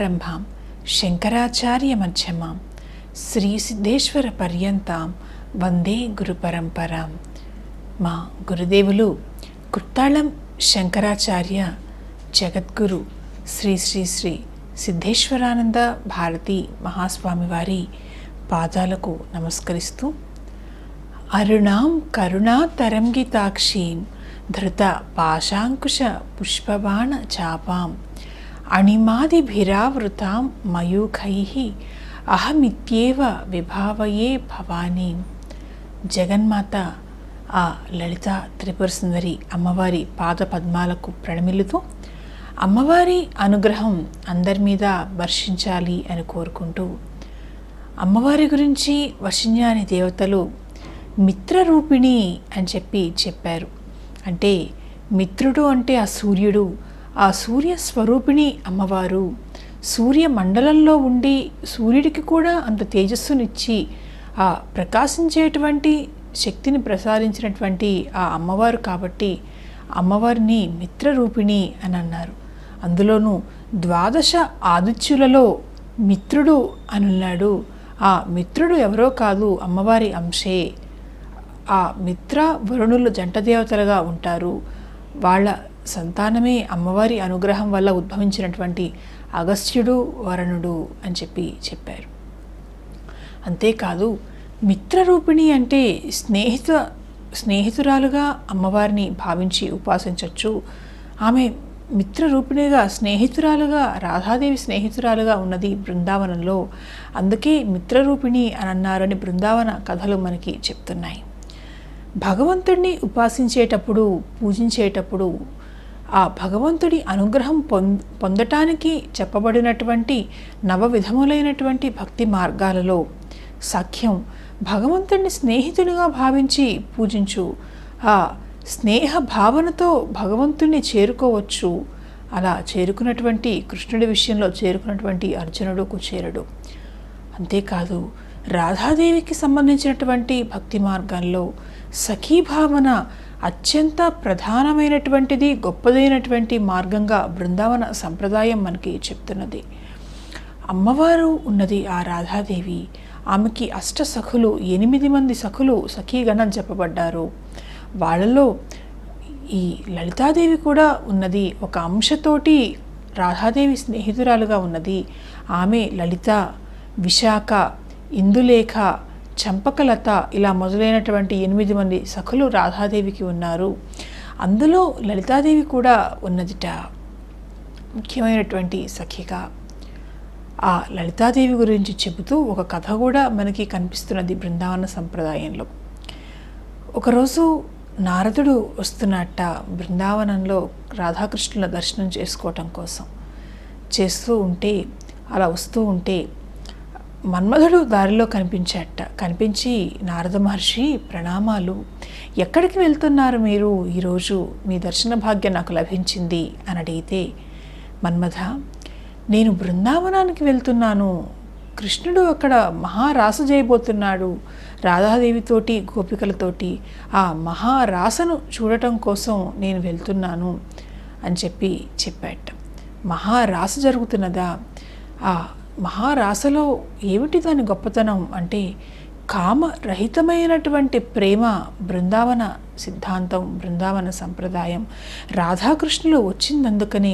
సదాశివసమారంభాం శంకరాచార్యమధ్యమాం శ్రీసిద్ధేశ్వర పర్యంతాం వందే గురు పరంపరాం. మా గురుదేవులు కుట్టాళం శంకరాచార్య జగద్గురు శ్రీ శ్రీ శ్రీ సిద్ధేశ్వరానంద భారతి మహాస్వామి వారి పాదాలకు నమస్కరిస్తూ, అరుణాం కరుణా తరంగితాక్షీం ధృత పాశాంకుశ పుష్పబాణ చాపాం అణిమాదిభిరావృతాం మయూఖైః అహమిత్యేవ విభావయే భవానీ. జగన్మాత ఆ లలిత త్రిపుర సుందరి అమ్మవారి పాద పద్మాలకు ప్రణమిల్లుతూ అమ్మవారి అనుగ్రహం అందరి మీద వర్షించాలి అని కోరుకుంటూ, అమ్మవారి గురించి వశిన్యాని దేవతలు మిత్రరూపిణి అని చెప్పారు. అంటే మిత్రుడు అంటే ఆ సూర్యుడు, ఆ సూర్య స్వరూపిణి అమ్మవారు. సూర్య మండలంలో ఉండి సూర్యుడికి కూడా అంత తేజస్సునిచ్చి ఆ ప్రకాశించేటువంటి శక్తిని ప్రసాదించినటువంటి ఆ అమ్మవారు కాబట్టి అమ్మవారిని మిత్రరూపిణి అని అన్నారు. అందులోనూ 12 ఆదిత్యులలో మిత్రుడు అనున్నాడు. ఆ మిత్రుడు ఎవరో కాదు, అమ్మవారి అంశే. ఆ మిత్ర వరుణులు జంట దేవతలుగా ఉంటారు. వాళ్ళ సంతానమే అమ్మవారి అనుగ్రహం వల్ల ఉద్భవించినటువంటి అగస్త్యుడు వరుణుడు అని చెప్పారు. అంతేకాదు, మిత్రరూపిణి అంటే స్నేహితురాలుగా అమ్మవారిని భావించి ఉపాసించవచ్చు. ఆమె మిత్రరూపిణిగా స్నేహితురాలుగా రాధాదేవి స్నేహితురాలుగా ఉన్నది బృందావనంలో. అందుకే మిత్రరూపిణి అని అన్నారని బృందావన కథలు మనకి చెప్తున్నాయి. భగవంతుడిని ఉపాసించేటప్పుడు పూజించేటప్పుడు ఆ భగవంతుడి అనుగ్రహం పొందటానికి చెప్పబడినటువంటి 9 విధములైనటువంటి భక్తి మార్గాలలో సఖ్యం, భగవంతుడిని స్నేహితునిగా భావించి పూజించు. ఆ స్నేహ భావనతో భగవంతుడిని చేరుకోవచ్చు. అలా చేరుకున్నటువంటి కృష్ణుడి విషయంలో చేరుకున్నటువంటి అర్జునుడు కుచేరుడు. అంతేకాదు, రాధాదేవికి సంబంధించినటువంటి భక్తి మార్గంలో సఖీభావన అత్యంత ప్రధానమైనటువంటిది, గొప్పదైనటువంటి మార్గంగా బృందావన సంప్రదాయం మనకి చెప్తున్నది. అమ్మవారు ఉన్నది ఆ రాధాదేవి. ఆమెకి 8 సఖులు, 8 మంది సఖులు సఖీగణం చెప్పబడ్డారు. వాళ్ళలో ఈ లలితాదేవి కూడా ఉన్నది. ఒక అంశతోటి రాధాదేవి స్నేహితురాలుగా ఉన్నది. ఆమె లలిత, విశాఖ, ఇందులేఖ, చంపకలత ఇలా మొదలైనటువంటి 8 మంది సఖులు రాధాదేవికి ఉన్నారు. అందులో లలితాదేవి కూడా ఉన్నదిట, ముఖ్యమైనటువంటి సఖిగా. ఆ లలితాదేవి గురించి చెబుతూ ఒక కథ కూడా మనకి కనిపిస్తున్నది బృందావన సంప్రదాయంలో. ఒకరోజు నారదుడు వస్తున్నట్ట బృందావనంలో రాధాకృష్ణుల దర్శనం చేసుకోవటం కోసం. వస్తూ ఉంటే మన్మధుడు దారిలో కనిపించి, నారద మహర్షి ప్రణామాలు, ఎక్కడికి వెళ్తున్నారు మీరు? ఈరోజు మీ దర్శన భాగ్యం నాకు లభించింది అని అడిగితే, మన్మథ, నేను బృందావనానికి వెళ్తున్నాను. కృష్ణుడు అక్కడ మహారాస చేయబోతున్నాడు రాధాదేవితోటి, గోపికలతోటి. ఆ మహారాసను చూడటం కోసం నేను వెళ్తున్నాను అని చెప్పాట. మహారాస జరుగుతున్నదా? ఆ మహారాసలో ఏమిటి దాని గొప్పతనం అంటే, కామరహితమైనటువంటి ప్రేమ బృందావన సిద్ధాంతం, బృందావన సంప్రదాయం. రాధాకృష్ణులు వచ్చిందందుకనే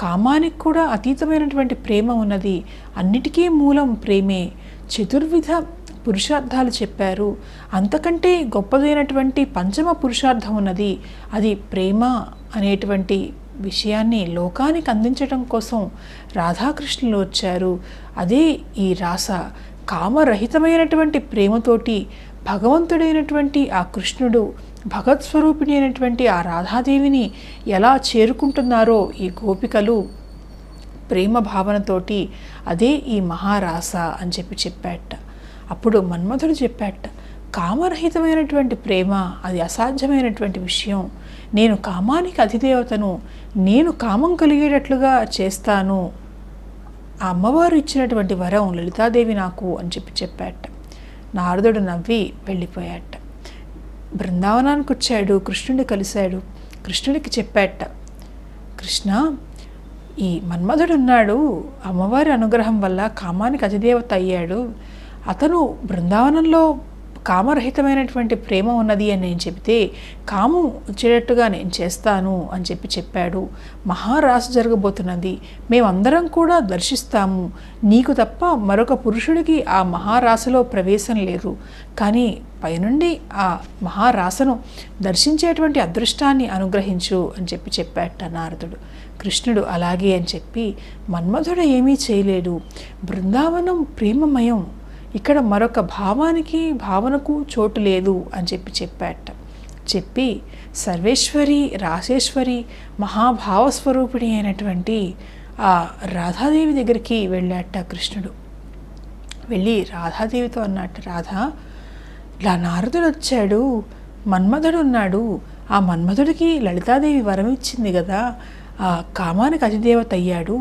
కామానికి కూడా అతీతమైనటువంటి ప్రేమ ఉన్నది. అన్నిటికీ మూలం ప్రేమే. చతుర్విధ పురుషార్థాలు చెప్పారు. అంతకంటే గొప్పదైనటువంటి పంచమ పురుషార్థం ఉన్నది. అది ప్రేమ అనేటువంటి విషయాన్ని లోకానికి అందించడం కోసం రాధాకృష్ణులు వచ్చారు. అదే ఈ రాస. కామరహితమైనటువంటి ప్రేమతోటి భగవంతుడైనటువంటి ఆ కృష్ణుడు, భగవత్స్వరూపిణి అయినటువంటి ఆ రాధాదేవిని ఎలా చేరుకుంటున్నారో ఈ గోపికలు ప్రేమ భావనతోటి, అదే ఈ మహారాస అని చెప్పాట. అప్పుడు మన్మధుడు చెప్పాట, కామరహితమైనటువంటి ప్రేమ అది అసాధ్యమైనటువంటి విషయం. నేను కామానికి అధిదేవతను, నేను కామం కలిగేటట్లుగా చేస్తాను. ఆ అమ్మవారు ఇచ్చినటువంటి వరం లలితాదేవి నాకు అని చెప్పాట. నారదుడు నవ్వి వెళ్ళిపోయాట. బృందావనానికి వచ్చాడు, కృష్ణుడిని కలిశాడు. కృష్ణుడికి చెప్పాట, కృష్ణ, ఈ మన్మధుడున్నాడు, అమ్మవారి అనుగ్రహం వల్ల కామానికి అధిదేవత అయ్యాడు, అతను బృందావనంలో కామరహితమైనటువంటి ప్రేమ ఉన్నది అని నేను చెబితే కామం వచ్చేటట్టుగా నేను చేస్తాను అని చెప్పాడు. మహారాస జరగబోతున్నది, మేమందరం కూడా దర్శిస్తాము, నీకు తప్ప మరొక పురుషుడికి ఆ మహారాసలో ప్రవేశం లేదు, కానీ పైనుండి ఆ మహారాసను దర్శించేటువంటి అదృష్టాన్ని అనుగ్రహించు అని చెప్పాట నారదుడు. కృష్ణుడు అలాగే అని చెప్పి మన్మధుడు ఏమీ చేయలేడు. బృందావనం ప్రేమమయం, ఇక్కడ మరొక భావనకు చోటు లేదు అని చెప్పాట. చెప్పి సర్వేశ్వరి రాసేశ్వరి మహాభావస్వరూపిణి అయినటువంటి ఆ రాధాదేవి దగ్గరికి వెళ్ళాట కృష్ణుడు. వెళ్ళి రాధాదేవితో అన్నట్ట, రాధా, ఇలా నారదుడు వచ్చాడు, మన్మధుడు ఉన్నాడు, ఆ మన్మధుడికి లలితాదేవి వరం ఇచ్చింది కదా, ఆ కామానికి అధిదేవత అయ్యాడు,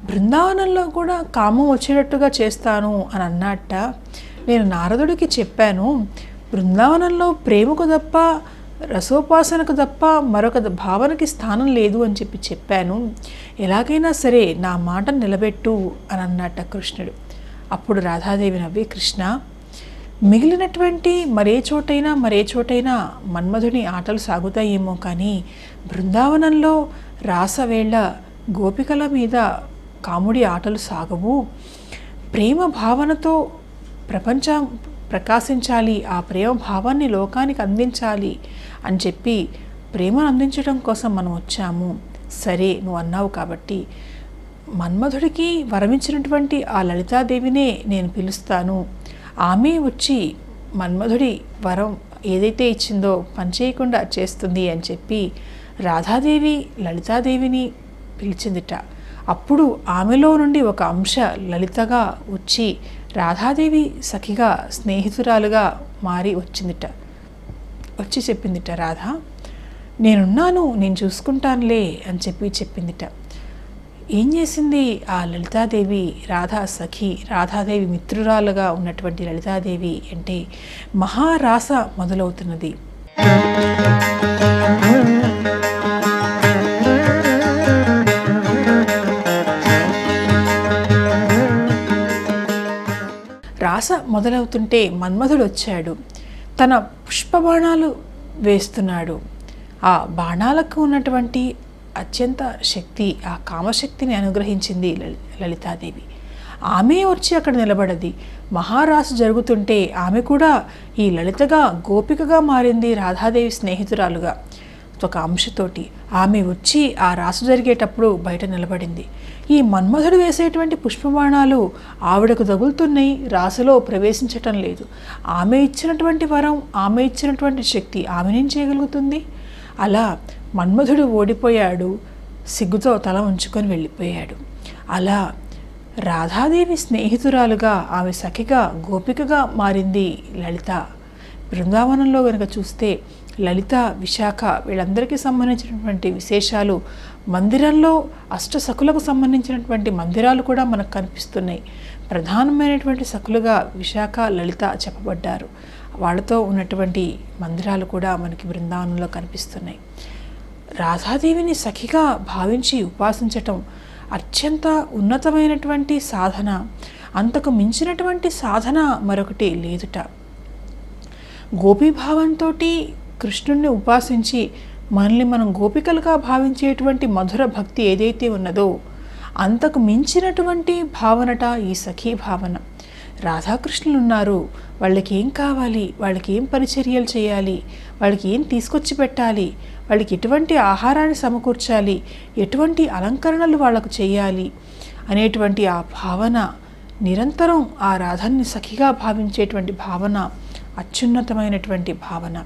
బృందావనంలో కూడా కామం వచ్చేటట్టుగా చేస్తాను అని అన్నట్ట. నేను నారదుడికి చెప్పాను, బృందావనంలో ప్రేమకు తప్ప రసోపాసనకు తప్ప మరొక భావనకి స్థానం లేదు అని చెప్పాను, ఎలాగైనా సరే నా మాట నిలబెట్టు అని అన్నట్ట కృష్ణుడు. అప్పుడు రాధాదేవి నవ్వి, కృష్ణ, మిగిలినటువంటి మరే చోటైనా మన్మధుని ఆటలు సాగుతాయేమో, కానీ బృందావనంలో రాసవేళ గోపికల మీద కాముడి ఆటలు సాగవు. ప్రేమ భావనతో ప్రపంచం ప్రకాశించాలి, ఆ ప్రేమ భావాన్ని లోకానికి అందించాలి అని చెప్పి ప్రేమను అందించడం కోసం మనం వచ్చాము. సరే, నువ్వు అన్నావు కాబట్టి మన్మధుడికి వరమించినటువంటి ఆ లలితాదేవినే నేను పిలుస్తాను, ఆమె వచ్చి మన్మధుడి వరం ఏదైతే ఇచ్చిందో పనిచేయకుండా చేస్తుంది అని చెప్పి రాధాదేవి లలితాదేవిని పిలిచిందిట. అప్పుడు ఆమెలో నుండి ఒక అంశ లలితగా వచ్చి రాధాదేవి సఖిగా స్నేహితురాలుగా మారి వచ్చిందిట. వచ్చి చెప్పిందిట, రాధా, నేనున్నాను, నేను చూసుకుంటానులే అని చెప్పిందిట. ఏం చేసింది ఆ లలితాదేవి? రాధా సఖి, రాధాదేవి మిత్రురాలుగా ఉన్నటువంటి లలితాదేవి అంటే మహారాస మొదలవుతున్నది. రాస మొదలవుతుంటే మన్మధుడు వచ్చాడు, తన పుష్పబాణాలు వేస్తున్నాడు. ఆ బాణాలకు ఉన్నటువంటి అత్యంత శక్తి, ఆ కామశక్తిని అనుగ్రహించింది లలితాదేవి. ఆమె వచ్చి అక్కడ నిలబడది. మహారాసు జరుగుతుంటే ఆమె కూడా ఈ లలితగా గోపికగా మారింది, రాధాదేవి స్నేహితురాలుగా ఒక అంశతోటి. ఆమె వచ్చి ఆ రాసు జరిగేటప్పుడు బయట నిలబడింది. ఈ మన్మధుడు వేసేటువంటి పుష్పబాణాలు ఆవిడకు తగులుతున్నాయి, రాసులో ప్రవేశించటం లేదు. ఆమె ఇచ్చినటువంటి వరం, ఆమె ఇచ్చినటువంటి శక్తి ఆమెనేం చేయగలుగుతుంది? అలా మన్మధుడు ఓడిపోయాడు, సిగ్గుతో తల ఉంచుకొని వెళ్ళిపోయాడు. అలా రాధాదేవి స్నేహితురాలుగా, ఆమె సఖిగా, గోపికగా మారింది లలిత. బృందావనంలో కనుక చూస్తే లలిత, విశాఖ వీళ్ళందరికీ సంబంధించినటువంటి విశేషాలు, మందిరంలో అష్టసఖులకు సంబంధించినటువంటి మందిరాలు కూడా మనకు కనిపిస్తున్నాయి. ప్రధానమైనటువంటి సఖులుగా విశాఖ, లలిత చెప్పబడ్డారు. వాళ్ళతో ఉన్నటువంటి మందిరాలు కూడా మనకి బృందావనంలో కనిపిస్తున్నాయి. రాధాదేవిని సఖిగా భావించి ఉపాసించటం అత్యంత ఉన్నతమైనటువంటి సాధన. అంతకు మించినటువంటి సాధన మరొకటి లేదుట. గోపీభావంతో కృష్ణుణ్ణి ఉపాసించి మనల్ని మనం గోపికలుగా భావించేటువంటి మధుర భక్తి ఏదైతే ఉన్నదో అంతకు మించినటువంటి భావనట ఈ సఖీ భావన. రాధాకృష్ణులు ఉన్నారు, వాళ్ళకి ఏం కావాలి, వాళ్ళకి ఏం పరిచర్యలు చేయాలి, వాళ్ళకి ఏం తీసుకొచ్చి పెట్టాలి, వాళ్ళకి ఎటువంటి ఆహారాన్ని సమకూర్చాలి, ఎటువంటి అలంకరణలు వాళ్ళకు చేయాలి అనేటువంటి ఆ భావన, నిరంతరం ఆ రాధాన్ని సఖిగా భావించేటువంటి భావన అత్యున్నతమైనటువంటి భావన.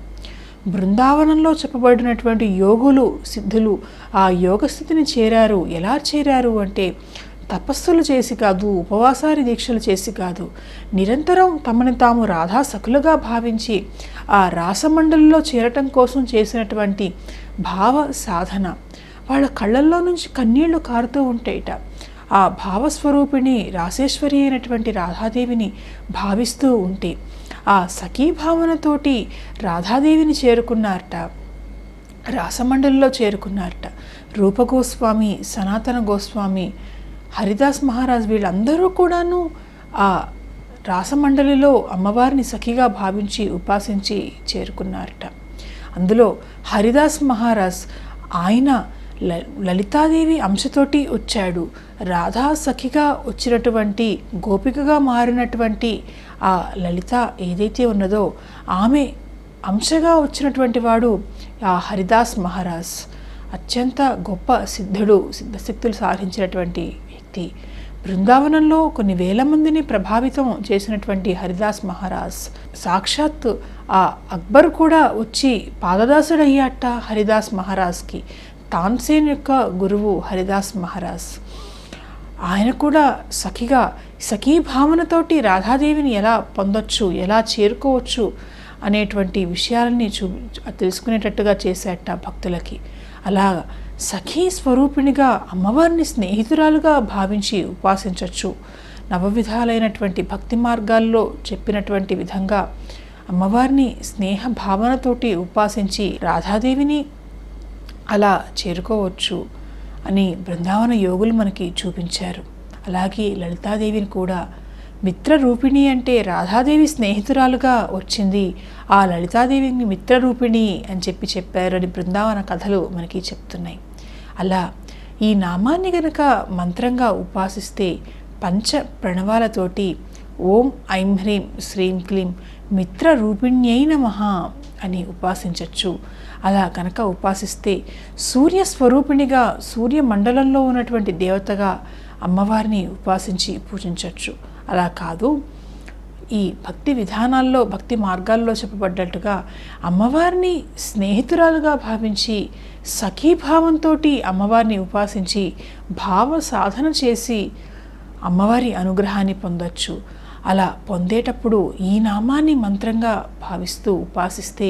బృందావనంలో చెప్పబడినటువంటి యోగులు, సిద్ధులు ఆ యోగస్థితిని చేరారు. ఎలా చేరారు అంటే తపస్సులు చేసి కాదు, ఉపవాసారి దీక్షలు చేసి కాదు, నిరంతరం తమని తాము రాధా సఖులుగా భావించి ఆ రాసమండలిలో చేరటం కోసం చేసినటువంటి భావ సాధన. వాళ్ళ కళ్ళల్లో నుంచి కన్నీళ్లు కారుతూ ఉంటాయిట. ఆ భావస్వరూపిణి రాసేశ్వరి అయినటువంటి రాధాదేవిని భావిస్తూ ఉంటే ఆ సఖీభావనతోటి రాధాదేవిని చేరుకున్నారట, రాసమండలిలో చేరుకున్నారట. రూపగోస్వామి, సనాతన గోస్వామి, హరిదాస్ మహారాజ్ వీళ్ళందరూ కూడాను ఆ రాసమండలిలో అమ్మవారిని సఖిగా భావించి ఉపాసించి చేరుకున్నారట. అందులో హరిదాస్ మహారాజ్ ఆయన లలితాదేవి అంశతోటి వచ్చాడు. రాధా సఖిగా వచ్చినటువంటి, గోపికగా మారినటువంటి ఆ లలిత ఏదైతే ఉన్నదో ఆమె అంశగా వచ్చినటువంటి వాడు ఆ హరిదాస్ మహారాజ్. అత్యంత గొప్ప సిద్ధుడు, సిద్ధశక్తులు సాధించినటువంటి వ్యక్తి. బృందావనంలో కొన్ని వేల మందిని ప్రభావితం చేసినటువంటి హరిదాస్ మహారాజ్. సాక్షాత్ ఆ అక్బర్ కూడా వచ్చి పాదదాసుడయ్యాట హరిదాస్ మహారాజ్కి. తాన్సేన్ యొక్క గురువు హరిదాస్ మహారాజ్. ఆయన కూడా సఖిగా, సఖీ భావనతోటి రాధాదేవిని ఎలా పొందొచ్చు, ఎలా చేరుకోవచ్చు అనేటువంటి విషయాలని తెలుసుకునేటట్టుగా చేసేట భక్తులకి. అలా సఖీ స్వరూపిణిగా అమ్మవారిని స్నేహితురాలుగా భావించి ఉపాసించవచ్చు. నవవిధాలైనటువంటి భక్తి మార్గాల్లో చెప్పినటువంటి విధంగా అమ్మవారిని స్నేహ భావనతోటి ఉపాసించి రాధాదేవిని అలా చేరుకోవచ్చు అని బృందావన యోగులు మనకి చూపించారు. అలాగే లలితాదేవిని కూడా మిత్రరూపిణి అంటే రాధాదేవి స్నేహితురాలుగా వచ్చింది, ఆ లలితాదేవిని మిత్రరూపిణి అని చెప్పారు అని బృందావన కథలు మనకి చెప్తున్నాయి. అలా ఈ నామాన్ని గనక మంత్రంగా ఉపాసిస్తే పంచ ప్రణవాలతోటి ఓం ఐం హ్రీం శ్రీం క్లీం మిత్రరూపిణ్యై నమః అని ఉపాసించవచ్చు. అలా కనుక ఉపాసిస్తే సూర్యస్వరూపిణిగా, సూర్యమండలంలో ఉన్నటువంటి దేవతగా అమ్మవారిని ఉపాసించి పూజించవచ్చు. అలా కాదు, ఈ భక్తి విధానాల్లో, భక్తి మార్గాల్లో చెప్పబడ్డట్టుగా అమ్మవారిని స్నేహితురాలుగా భావించి సఖీభావంతో అమ్మవారిని ఉపాసించి భావ సాధన చేసి అమ్మవారి అనుగ్రహాన్ని పొందొచ్చు. అలా పొందేటప్పుడు ఈ నామాన్ని మంత్రంగా భావిస్తూ ఉపాసిస్తే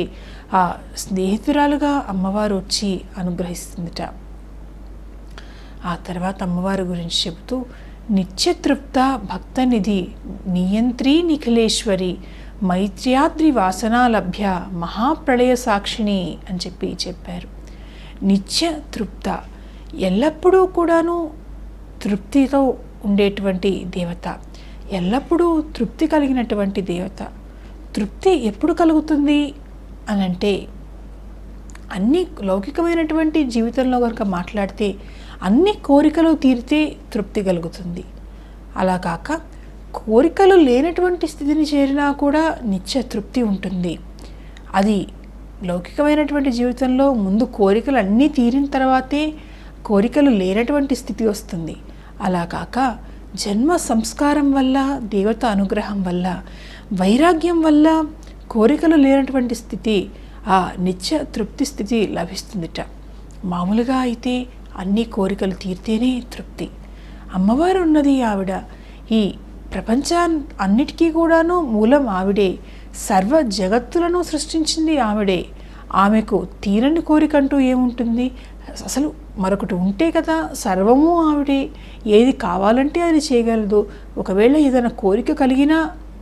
ఆ స్నేహితురాలుగా అమ్మవారు వచ్చి అనుగ్రహిస్తుందిట. ఆ తర్వాత అమ్మవారి గురించి చెబుతూ నిత్యతృప్త భక్తనిధి నియంత్రీ నిఖిలేశ్వరి మైత్ర్యాద్రి వాసనాలభ్య మహాప్రళయ సాక్షిణి అని చెప్పారు. నిత్యతృప్త, ఎల్లప్పుడూ కూడాను తృప్తితో ఉండేటువంటి దేవత, ఎల్లప్పుడూ తృప్తి కలిగినటువంటి దేవత. తృప్తి ఎప్పుడు కలుగుతుంది అనంటే అన్ని లౌకికమైనటువంటి జీవితంలో కనుక మాట్లాడితే అన్ని కోరికలు తీరితే తృప్తి కలుగుతుంది. అలా కాక కోరికలు లేనటువంటి స్థితిని చేరినా కూడా నిత్య తృప్తి ఉంటుంది. అది లౌకికమైనటువంటి జీవితంలో ముందు కోరికలు అన్నీ తీరిన తర్వాతే కోరికలు లేనటువంటి స్థితి వస్తుంది. అలా కాక జన్మ సంస్కారం వల్ల, దేవత అనుగ్రహం వల్ల, వైరాగ్యం వల్ల కోరికలు లేనటువంటి స్థితి, ఆ నిత్య తృప్తి స్థితి లభిస్తుందిట. మామూలుగా అయితే అన్ని కోరికలు తీరితేనే తృప్తి. అమ్మవారు ఉన్నది ఆవిడ, ఈ ప్రపంచాన్నిటికీ కూడాను మూలం ఆవిడే, సర్వ జగత్తులను సృష్టించింది ఆవిడే. ఆమెకు తీరని కోరికంటూ ఏముంటుంది? అసలు మరొకటి ఉంటే కదా, సర్వము ఆవిడే, ఏది కావాలంటే అది చేయగలదు. ఒకవేళ ఏదైనా కోరిక కలిగినా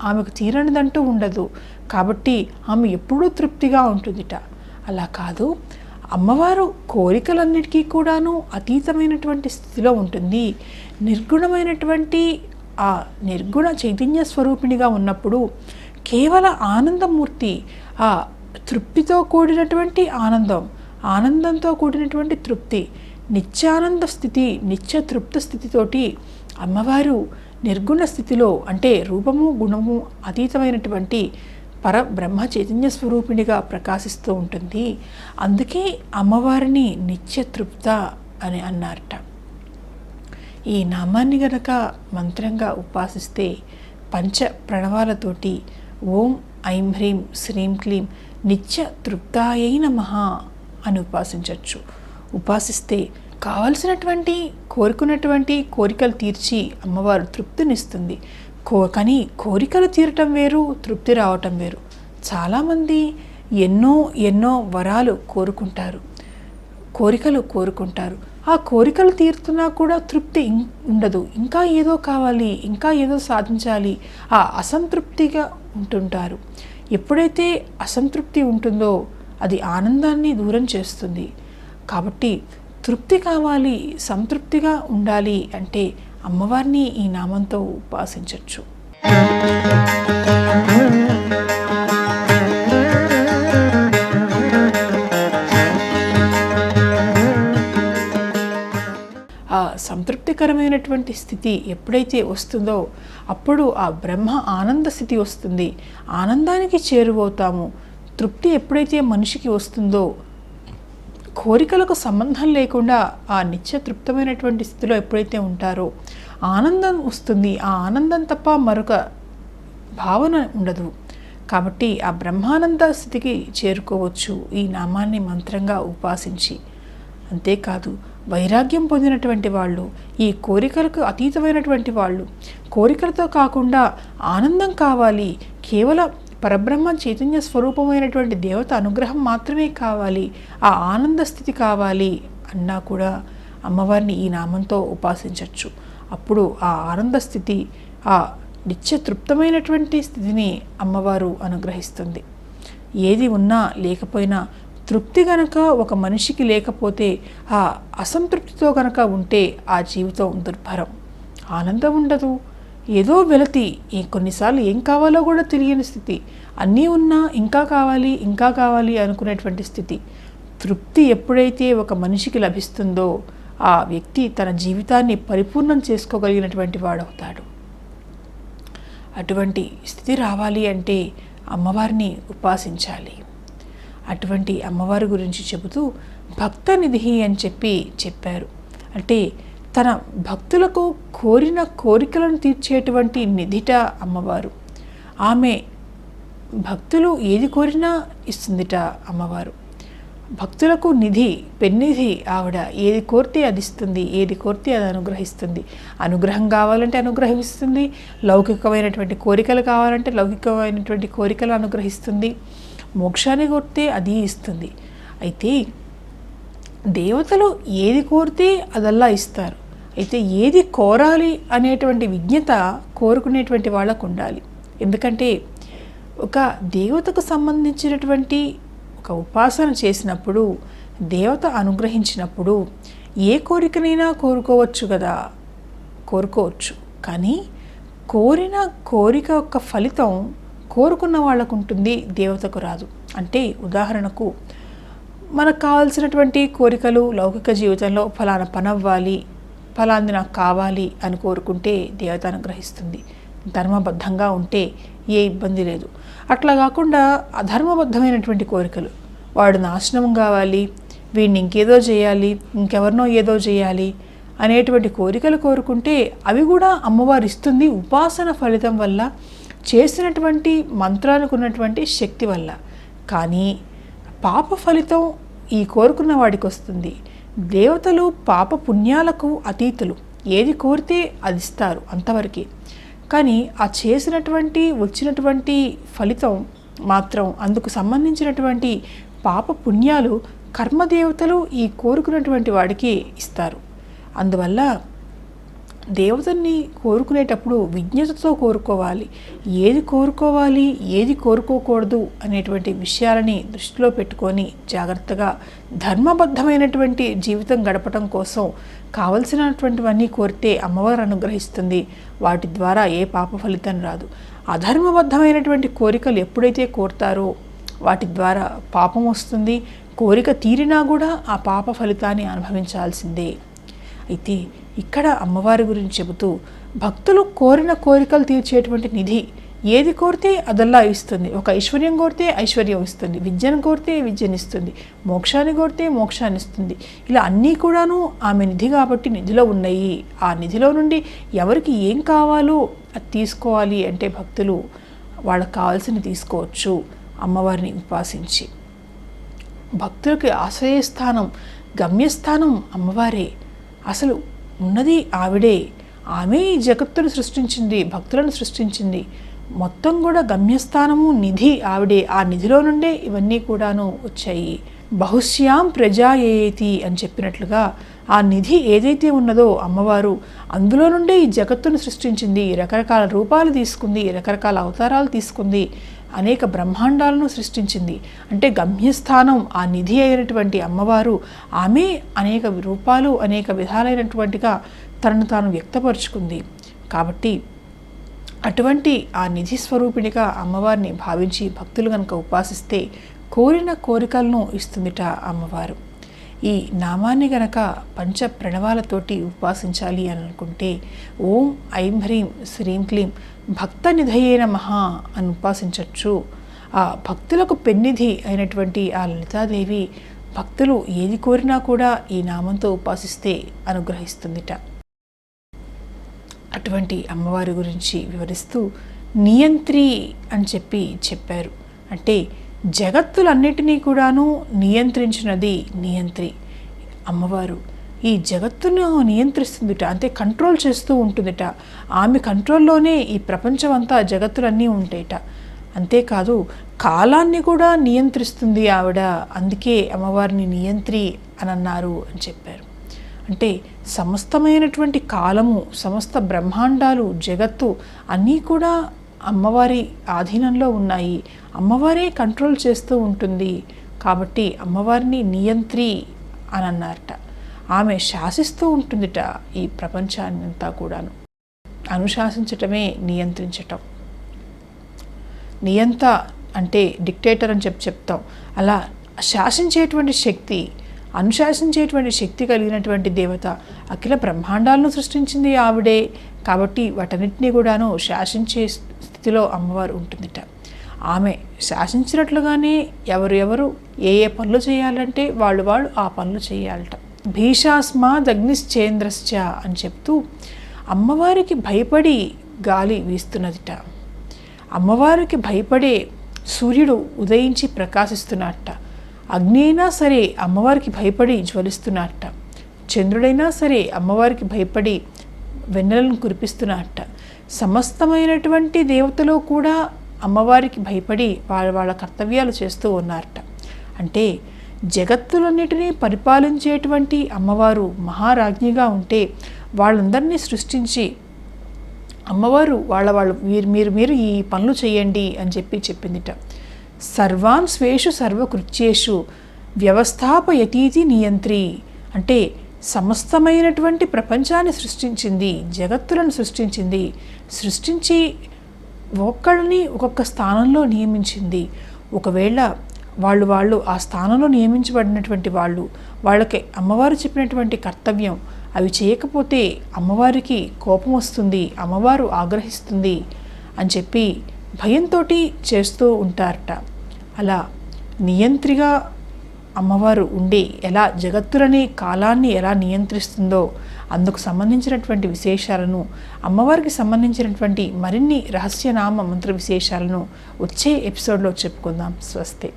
ఆమెకు తీరనిదంటూ ఉండదు. కాబట్టి ఆమె ఎప్పుడూ తృప్తిగా ఉంటుందిట. అలా కాదు, అమ్మవారు కోరికలన్నిటికీ కూడాను అతీతమైనటువంటి స్థితిలో ఉంటుంది. నిర్గుణమైనటువంటి ఆ నిర్గుణ చైతన్య స్వరూపిణిగా ఉన్నప్పుడు కేవల ఆనందమూర్తి, ఆ తృప్తితో కూడినటువంటి ఆనందం, ఆనందంతో కూడినటువంటి తృప్తి, నిత్యానంద స్థితి, నిత్య తృప్త స్థితితోటి అమ్మవారు నిర్గుణ స్థితిలో, అంటే రూపము గుణము అతీతమైనటువంటి పరబ్రహ్మ చైతన్య స్వరూపిణిగా ప్రకాశిస్తూ ఉంటుంది. అందుకే అమ్మవారిని నిత్యతృప్త అని అన్నారట. ఈ నామాన్ని గనక మంత్రంగా ఉపాసిస్తే పంచ ప్రణవాలతోటి ఓం ఐం హ్రీం శ్రీం క్లీం నిత్య తృప్తాయై నమః అని ఉపాసించవచ్చు. ఉపాసిస్తే కావలసినటువంటి కోరుకున్నటువంటి కోరికలు తీర్చి అమ్మవారు తృప్తినిస్తుంది. కానీ కోరికలు తీరటం వేరు, తృప్తి రావటం వేరు. చాలామంది ఎన్నో వరాలు కోరుకుంటారు, కోరికలు కోరుకుంటారు. ఆ కోరికలు తీరుతున్నా కూడా తృప్తి ఉండదు. ఇంకా ఏదో కావాలి, ఇంకా ఏదో సాధించాలి, ఆ అసంతృప్తిగా ఉంటుంటారు. ఎప్పుడైతే అసంతృప్తి ఉంటుందో అది ఆనందాన్ని దూరం చేస్తుంది. కాబట్టి తృప్తి కావాలి, సంతృప్తిగా ఉండాలి అంటే అమ్మవారిని ఈ నామంతో ఉపాసించవచ్చు. ఆ సంతృప్తికరమైనటువంటి స్థితి ఎప్పుడైతే వస్తుందో అప్పుడు ఆ బ్రహ్మ ఆనంద స్థితి వస్తుంది. ఆనందానికి చేరువవుతాము. తృప్తి ఎప్పుడైతే మనిషికి వస్తుందో కోరికలకు సంబంధం లేకుండా ఆ నిత్య తృప్తమైనటువంటి స్థితిలో ఎప్పుడైతే ఉంటారో ఆనందం వస్తుంది. ఆ ఆనందం తప్ప మరొక భావన ఉండదు. కాబట్టి ఆ బ్రహ్మానంద స్థితికి చేరుకోవచ్చు ఈ నామాన్ని మంత్రంగా ఉపాసించి. అంతేకాదు వైరాగ్యం పొందినటువంటి వాళ్ళు, ఈ కోరికలకు అతీతమైనటువంటి వాళ్ళు, కోరికలతో కాకుండా ఆనందం కావాలి, కేవలం పరబ్రహ్మ చైతన్య స్వరూపమైనటువంటి దేవత అనుగ్రహం మాత్రమే కావాలి, ఆ ఆనంద స్థితి కావాలి అన్నా కూడా అమ్మవారిని ఈ నామంతో ఉపాసించవచ్చు. అప్పుడు ఆ ఆనంద స్థితి, ఆ నిత్య తృప్తమైనటువంటి స్థితిని అమ్మవారు అనుగ్రహిస్తుంది. ఏది ఉన్నా లేకపోయినా తృప్తి గనక ఒక మనిషికి లేకపోతే, ఆ అసంతృప్తితో గనక ఉంటే ఆ జీవితం దుర్భరం. ఆనందం ఉండదు, ఏదో వెలతి, కొన్నిసార్లు ఏం కావాలో కూడా తెలియని స్థితి, అన్నీ ఉన్నా ఇంకా కావాలి ఇంకా కావాలి అనుకునేటువంటి స్థితి. తృప్తి ఎప్పుడైతే ఒక మనిషికి లభిస్తుందో ఆ వ్యక్తి తన జీవితాన్ని పరిపూర్ణం చేసుకోగలిగినటువంటి వాడవుతాడు. అటువంటి స్థితి రావాలి అంటే అమ్మవారిని ఉపాసించాలి. అటువంటి అమ్మవారి గురించి చెబుతూ భక్త నిధి అని చెప్పారు. అంటే తన భక్తులకు కోరిన కోరికలను తీర్చేటువంటి నిధిట అమ్మవారు. ఆమె భక్తులు ఏది కోరినా ఇస్తుందిట అమ్మవారు. భక్తులకు నిధి, పెన్నిధి ఆవిడ. ఏది కోరితే అది ఇస్తుంది, ఏది కోరితే అది అనుగ్రహిస్తుంది. అనుగ్రహం కావాలంటే అనుగ్రహిస్తుంది, లౌకికమైనటువంటి కోరికలు కావాలంటే లౌకికమైనటువంటి కోరికలు అనుగ్రహిస్తుంది, మోక్షాన్ని కోరితే అది ఇస్తుంది. అయితే దేవతలు ఏది కోరితే అదల్లా ఇస్తారు. అయితే ఏది కోరాలి అనేటువంటి విజ్ఞత కోరుకునేటువంటి వాళ్ళకు ఉండాలి. ఎందుకంటే ఒక దేవతకు సంబంధించినటువంటి ఒక ఉపాసన చేసినప్పుడు, దేవత అనుగ్రహించినప్పుడు ఏ కోరికనైనా కోరుకోవచ్చు కదా, కోరుకోవచ్చు. కానీ కోరిన కోరిక యొక్క ఫలితం కోరుకున్న వాళ్ళకు ఉంటుంది, దేవతకు రాదు. అంటే ఉదాహరణకు మనకు కావాల్సినటువంటి కోరికలు లౌకిక జీవితంలో ఫలానా పని అవ్వాలి, ఫలాంది నాకు కావాలి అని కోరుకుంటే దేవత అనుగ్రహిస్తుంది. ధర్మబద్ధంగా ఉంటే ఏ ఇబ్బంది లేదు. అట్లా కాకుండా అధర్మబద్ధమైనటువంటి కోరికలు, వాడు నాశనం కావాలి, వీడిని ఇంకేదో చేయాలి, ఇంకెవరినో ఏదో చేయాలి అనేటువంటి కోరికలు కోరుకుంటే అవి కూడా అమ్మవారు ఇస్తుంది ఉపాసన ఫలితం వల్ల, చేసినటువంటి మంత్రానికి ఉన్నటువంటి శక్తి వల్ల. కానీ పాప ఫలితం ఈ కోరుకున్న వాడికి వస్తుంది. దేవతలు పాప పుణ్యాలకు అతీతులు, ఏది కోరితే అది ఇస్తారు అంతవరకే. కానీ ఆ చేసినటువంటి వచ్చినటువంటి ఫలితం మాత్రం, అందుకు సంబంధించినటువంటి పాప పుణ్యాలు కర్మదేవతలు ఈ కోరుకున్నటువంటి వాడికి ఇస్తారు. అందువల్ల దేవతల్ని కోరుకునేటప్పుడు విజ్ఞతతో కోరుకోవాలి. ఏది కోరుకోవాలి, ఏది కోరుకోకూడదు అనేటువంటి విషయాలని దృష్టిలో పెట్టుకొని జాగ్రత్తగా ధర్మబద్ధమైనటువంటి జీవితం గడపటం కోసం కావలసినటువంటివన్నీ కోరితే అమ్మవారు అనుగ్రహిస్తుంది. వాటి ద్వారా ఏ పాప ఫలితం రాదు. అధర్మబద్ధమైనటువంటి కోరికలు ఎప్పుడైతే కోరుతారో వాటి ద్వారా పాపం వస్తుంది. కోరిక తీరినా కూడా ఆ పాప ఫలితాన్ని అనుభవించాల్సిందే. అయితే ఇక్కడ అమ్మవారి గురించి చెబుతూ భక్తులు కోరిన కోరికలు తీర్చేటువంటి నిధి, ఏది కోరితే అదల్లా ఇస్తుంది. ఒక ఐశ్వర్యం కోరితే ఐశ్వర్యం ఇస్తుంది, విద్యను కోరితే విద్యనిస్తుంది, మోక్షాన్ని కోరితే మోక్షాన్ని ఇస్తుంది. ఇలా అన్నీ కూడాను ఆమె నిధి కాబట్టి నిధిలో ఉన్నాయి. ఆ నిధిలో నుండి ఎవరికి ఏం కావాలో అది తీసుకోవాలి అంటే భక్తులు వాళ్ళకి కావాల్సింది తీసుకోవచ్చు అమ్మవారిని ఉపాసించి. భక్తులకి ఆశ్రయస్థానం, గమ్యస్థానం అమ్మవారే. అసలు ఉన్నది ఆవిడే. ఆమె ఈ జగత్తును సృష్టించింది, భక్తులను సృష్టించింది. మొత్తం కూడా గమ్యస్థానము నిధి ఆవిడే. ఆ నిధిలో నుండే ఇవన్నీ కూడాను వచ్చాయి. బహుశ్యాం ప్రజాయేతి అని చెప్పినట్లుగా ఆ నిధి ఏదైతే ఉన్నదో అమ్మవారు అందులో నుండే ఈ జగత్తును సృష్టించింది. రకరకాల రూపాలు తీసుకుంది, రకరకాల అవతారాలు తీసుకుంది. అనేక బ్రహ్మాండాలను సృష్టించింది. అంటే గమ్యస్థానం ఆ నిధి అయినటువంటి అమ్మవారు, ఆమె అనేక రూపాలు అనేక విధాలైనటువంటిగా తనను తాను వ్యక్తపరుచుకుంది. కాబట్టి అటువంటి ఆ నిధి స్వరూపిణిగా అమ్మవారిని భావించి భక్తులు కనుక ఉపాసిస్తే కోరిన కోరికలను ఇస్తుందిట అమ్మవారు. ఈ నామాన్ని గనక పంచ ప్రణవాలతోటి ఉపాసించాలి అని అనుకుంటే ఓం ఐం హ్రీం శ్రీం క్లీం భక్త నిధయే నమః అని ఉపాసించవచ్చు. ఆ భక్తులకు పెన్నిధి అయినటువంటి ఆ లలితాదేవి భక్తులు ఏది కోరినా కూడా ఈ నామంతో ఉపాసిస్తే అనుగ్రహిస్తుందిట. అటువంటి అమ్మవారి గురించి వివరిస్తూ నియంత్రి అని చెప్పారు. అంటే జగత్తులన్నిటినీ కూడాను నియంత్రించినది నియంత్రి అమ్మవారు. ఈ జగత్తును నియంత్రిస్తుందిట, అంటే కంట్రోల్ చేస్తూ ఉంటుందిట. ఆమె కంట్రోల్లోనే ఈ ప్రపంచం అంతా జగత్తులన్నీ ఉంటాయిట. అంతేకాదు కాలాన్ని కూడా నియంత్రిస్తుంది ఆవిడ. అందుకే అమ్మవారిని నియంత్రి అని అన్నారు అని చెప్పారు. అంటే సమస్తమైనటువంటి కాలము, సమస్త బ్రహ్మాండాలు, జగత్తు అన్నీ కూడా అమ్మవారి ఆధీనంలో ఉన్నాయి. అమ్మవారే కంట్రోల్ చేస్తూ ఉంటుంది. కాబట్టి అమ్మవారిని నియంత్రి అని అన్నారట. ఆమె శాసిస్తూ ఉంటుందిట ఈ ప్రపంచాన్ని అంతా కూడాను. అనుశాసించటమే నియంత్రించటం. నియంత అంటే డిక్టేటర్ అని చెప్తాం. అలా శాసించేటువంటి శక్తి, అనుశాసించేటువంటి శక్తి కలిగినటువంటి దేవత. అఖిల బ్రహ్మాండాలను సృష్టించింది ఆవిడే. కాబట్టి వాటన్నిటినీ కూడాను శాసించే స్థితిలో అమ్మవారు ఉంటుందిట. ఆమె శాసించినట్లుగానే ఎవరు ఏ పనులు చేయాలంటే వాళ్ళు ఆ పనులు చేయాలట. భీషాస్మాదగ్నిశ్చేంద్రశ్చ అని చెప్తూ అమ్మవారికి భయపడి గాలి వీస్తున్నదిట. అమ్మవారికి భయపడే సూర్యుడు ఉదయించి ప్రకాశిస్తున్నట్ట. అగ్ని అయినా సరే అమ్మవారికి భయపడి జ్వలిస్తున్నట్ట. చంద్రుడైనా సరే అమ్మవారికి భయపడి వెన్నెలను కురిపిస్తున్నట్ట. సమస్తమైనటువంటి దేవతలు కూడా అమ్మవారికి భయపడి వాళ్ళ కర్తవ్యాలు చేస్తూ ఉన్నారట. అంటే జగత్తులన్నిటినీ పరిపాలించేటువంటి అమ్మవారు మహారాజ్ఞిగా ఉంటే వాళ్ళందరినీ సృష్టించి అమ్మవారు మీరు ఈ పనులు చేయండి అని చెప్పిందిట. సర్వాన్ స్వేషు సర్వకృత్యేషు వ్యవస్థాపయతీతి నియంత్రి. అంటే సమస్తమైనటువంటి ప్రపంచాన్ని సృష్టించింది, జగత్తులను సృష్టించి ఒక్కడిని ఒక్కొక్క స్థానంలో నియమించింది. ఒకవేళ వాళ్ళు ఆ స్థానంలో నియమించబడినటువంటి వాళ్ళకి అమ్మవారు చెప్పినటువంటి కర్తవ్యం అవి చేయకపోతే అమ్మవారికి కోపం వస్తుంది, అమ్మవారు ఆగ్రహిస్తుంది అని చెప్పి భయంతో చేస్తూ ఉంటారట. అలా నియంత్రిగా అమ్మవారు ఉండి ఎలా జగత్తులని కాలాన్ని ఎలా నియంత్రిస్తుందో అందుకు సంబంధించినటువంటి విశేషాలను, అమ్మవారికి సంబంధించినటువంటి మరిన్ని రహస్యనామ మంత్ర విశేషాలను వచ్చే ఎపిసోడ్లో చెప్పుకుందాం. స్వస్తి.